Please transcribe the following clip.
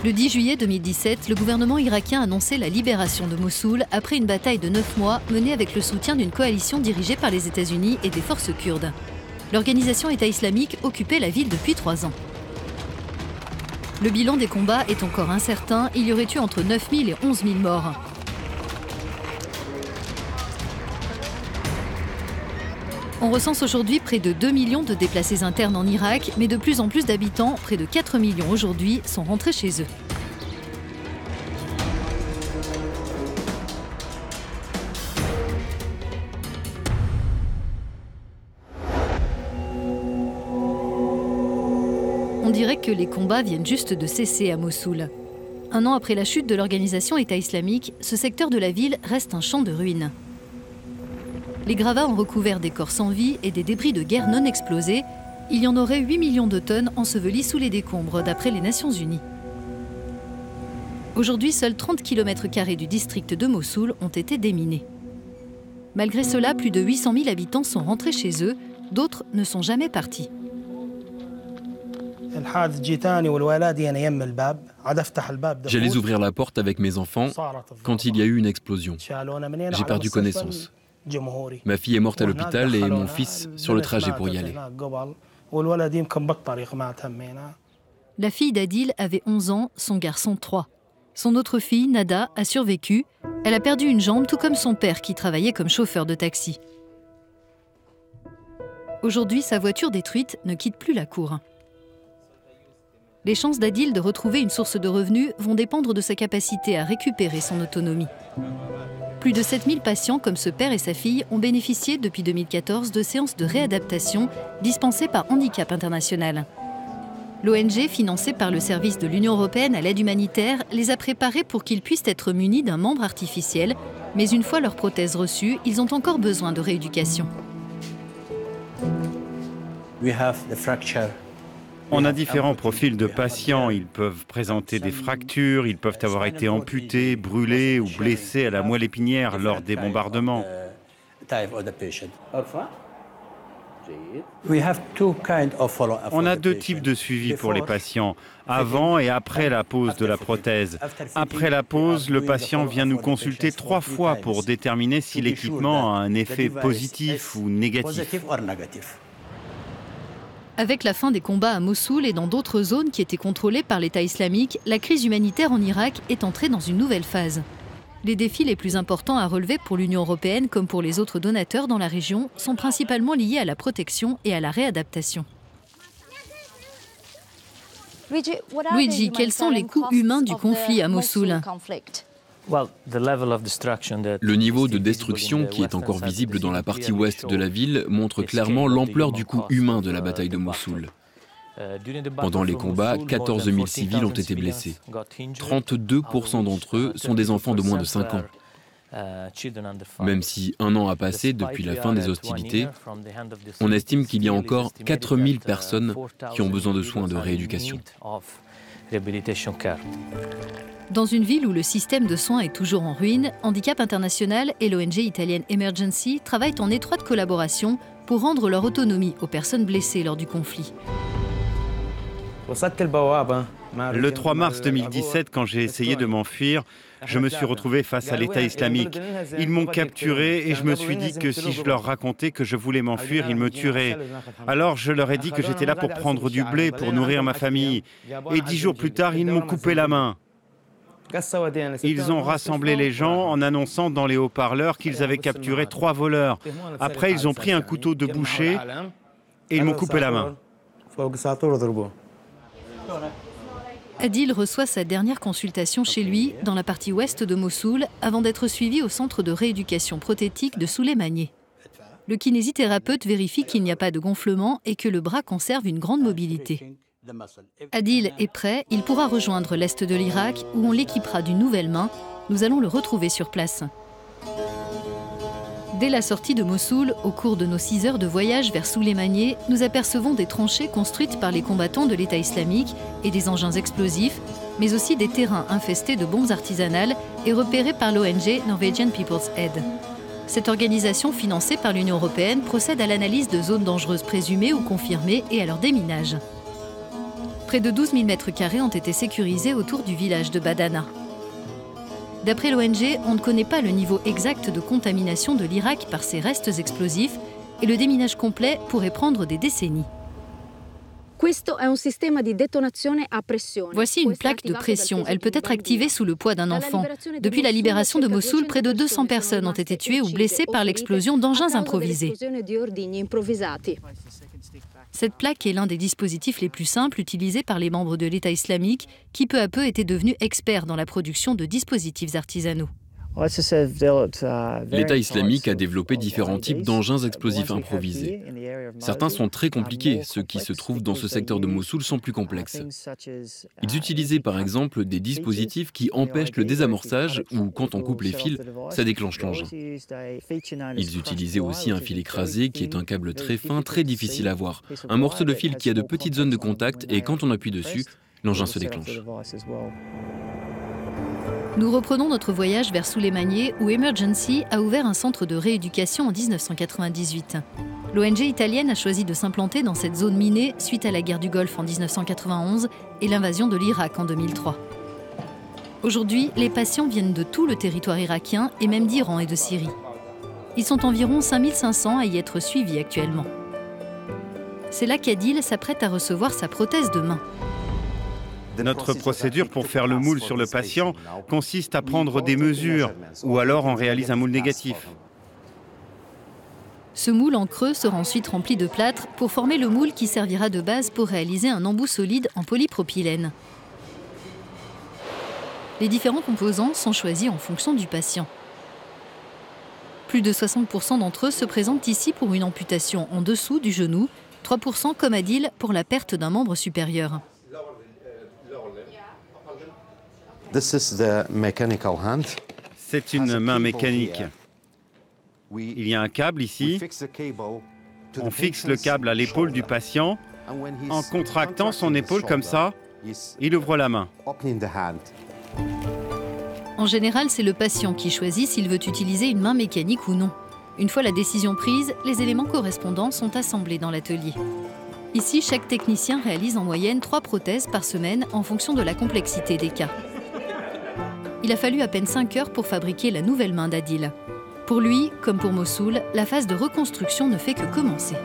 Le 10 juillet 2017, le gouvernement irakien annonçait la libération de Mossoul après une bataille de 9 mois menée avec le soutien d'une coalition dirigée par les États-Unis et des forces kurdes. L'organisation État islamique occupait la ville depuis 3 ans. Le bilan des combats est encore incertain, il y aurait eu entre 9 000 et 11 000 morts. On recense aujourd'hui près de 2 millions de déplacés internes en Irak, mais de plus en plus d'habitants, près de 4 millions aujourd'hui, sont rentrés chez eux. On dirait que les combats viennent juste de cesser à Mossoul. Un an après la chute de l'organisation État islamique, ce secteur de la ville reste un champ de ruines. Les gravats ont recouvert des corps sans vie et des débris de guerre non explosés. Il y en aurait 8 millions de tonnes ensevelies sous les décombres, d'après les Nations Unies. Aujourd'hui, seuls 30 km² du district de Mossoul ont été déminés. Malgré cela, plus de 800 000 habitants sont rentrés chez eux, d'autres ne sont jamais partis. J'allais ouvrir la porte avec mes enfants quand il y a eu une explosion. J'ai perdu connaissance. Ma fille est morte à l'hôpital et mon fils sur le trajet pour y aller. La fille d'Adil avait 11 ans, son garçon 3. Son autre fille, Nada, a survécu. Elle a perdu une jambe, tout comme son père qui travaillait comme chauffeur de taxi. Aujourd'hui, sa voiture détruite ne quitte plus la cour. Les chances d'Adil de retrouver une source de revenus vont dépendre de sa capacité à récupérer son autonomie. Plus de 7000 patients comme ce père et sa fille ont bénéficié depuis 2014 de séances de réadaptation dispensées par Handicap International. L'ONG, financée par le service de l'Union européenne à l'aide humanitaire, les a préparés pour qu'ils puissent être munis d'un membre artificiel, mais une fois leur prothèse reçue, ils ont encore besoin de rééducation. On a différents profils de patients. Ils peuvent présenter des fractures, ils peuvent avoir été amputés, brûlés ou blessés à la moelle épinière lors des bombardements. On a 2 types de suivi pour les patients, avant et après la pose de la prothèse. Après la pose, le patient vient nous consulter 3 fois pour déterminer si l'équipement a un effet positif ou négatif. Avec la fin des combats à Mossoul et dans d'autres zones qui étaient contrôlées par l'État islamique, la crise humanitaire en Irak est entrée dans une nouvelle phase. Les défis les plus importants à relever pour l'Union européenne comme pour les autres donateurs dans la région sont principalement liés à la protection et à la réadaptation. Luigi, quels sont les coûts humains du conflit à Mossoul ? Le niveau de destruction qui est encore visible dans la partie ouest de la ville montre clairement l'ampleur du coût humain de la bataille de Mossoul. Pendant les combats, 14 000 civils ont été blessés. 32% d'entre eux sont des enfants de moins de 5 ans. Même si 1 an a passé depuis la fin des hostilités, on estime qu'il y a encore 4 000 personnes qui ont besoin de soins de rééducation. Dans une ville où le système de soins est toujours en ruine, Handicap International et l'ONG italienne Emergency travaillent en étroite collaboration pour rendre leur autonomie aux personnes blessées lors du conflit. Le 3 mars 2017, quand j'ai essayé de m'enfuir, je me suis retrouvé face à l'État islamique. Ils m'ont capturé et je me suis dit que si je leur racontais que je voulais m'enfuir, ils me tueraient. Alors je leur ai dit que j'étais là pour prendre du blé, pour nourrir ma famille. Et 10 jours plus tard, ils m'ont coupé la main. Ils ont rassemblé les gens en annonçant dans les haut-parleurs qu'ils avaient capturé 3 voleurs. Après, ils ont pris un couteau de boucher et ils m'ont coupé la main. Adil reçoit sa dernière consultation chez lui, dans la partie ouest de Mossoul, avant d'être suivi au centre de rééducation prothétique de Souleymaniye. Le kinésithérapeute vérifie qu'il n'y a pas de gonflement et que le bras conserve une grande mobilité. Adil est prêt, il pourra rejoindre l'est de l'Irak, où on l'équipera d'une nouvelle main. Nous allons le retrouver sur place. Dès la sortie de Mossoul, au cours de nos 6 heures de voyage vers Souleymaniye, nous apercevons des tranchées construites par les combattants de l'État islamique et des engins explosifs, mais aussi des terrains infestés de bombes artisanales et repérés par l'ONG Norwegian People's Aid. Cette organisation financée par l'Union européenne procède à l'analyse de zones dangereuses présumées ou confirmées et à leur déminage. Près de 12 000 m² ont été sécurisés autour du village de Badana. D'après l'ONG, on ne connaît pas le niveau exact de contamination de l'Irak par ces restes explosifs et le déminage complet pourrait prendre des décennies. Voici une plaque de pression. Elle peut être activée sous le poids d'un enfant. Depuis la libération de Mossoul, près de 200 personnes ont été tuées ou blessées par l'explosion d'engins improvisés. Cette plaque est l'un des dispositifs les plus simples utilisés par les membres de l'État islamique, qui peu à peu étaient devenus experts dans la production de dispositifs artisanaux. L'État islamique a développé différents types d'engins explosifs improvisés. Certains sont très compliqués, ceux qui se trouvent dans ce secteur de Mossoul sont plus complexes. Ils utilisaient par exemple des dispositifs qui empêchent le désamorçage ou quand on coupe les fils, ça déclenche l'engin. Ils utilisaient aussi un fil écrasé qui est un câble très fin, très difficile à voir. Un morceau de fil qui a de petites zones de contact et quand on appuie dessus, l'engin se déclenche. Nous reprenons notre voyage vers Souleymaniye où Emergency a ouvert un centre de rééducation en 1998. L'ONG italienne a choisi de s'implanter dans cette zone minée suite à la guerre du Golfe en 1991 et l'invasion de l'Irak en 2003. Aujourd'hui, les patients viennent de tout le territoire irakien et même d'Iran et de Syrie. Ils sont environ 5500 à y être suivis actuellement. C'est là qu'Adil s'apprête à recevoir sa prothèse de main. Notre procédure pour faire le moule sur le patient consiste à prendre des mesures ou alors on réalise un moule négatif. Ce moule en creux sera ensuite rempli de plâtre pour former le moule qui servira de base pour réaliser un embout solide en polypropylène. Les différents composants sont choisis en fonction du patient. Plus de 60% d'entre eux se présentent ici pour une amputation en dessous du genou, 3% comme Adil pour la perte d'un membre supérieur. C'est une main mécanique. Il y a un câble ici. On fixe le câble à l'épaule du patient. En contractant son épaule comme ça, il ouvre la main. En général, c'est le patient qui choisit s'il veut utiliser une main mécanique ou non. Une fois la décision prise, les éléments correspondants sont assemblés dans l'atelier. Ici, chaque technicien réalise en moyenne 3 prothèses par semaine en fonction de la complexité des cas. Il a fallu à peine 5 heures pour fabriquer la nouvelle main d'Adil. Pour lui, comme pour Mossoul, la phase de reconstruction ne fait que commencer.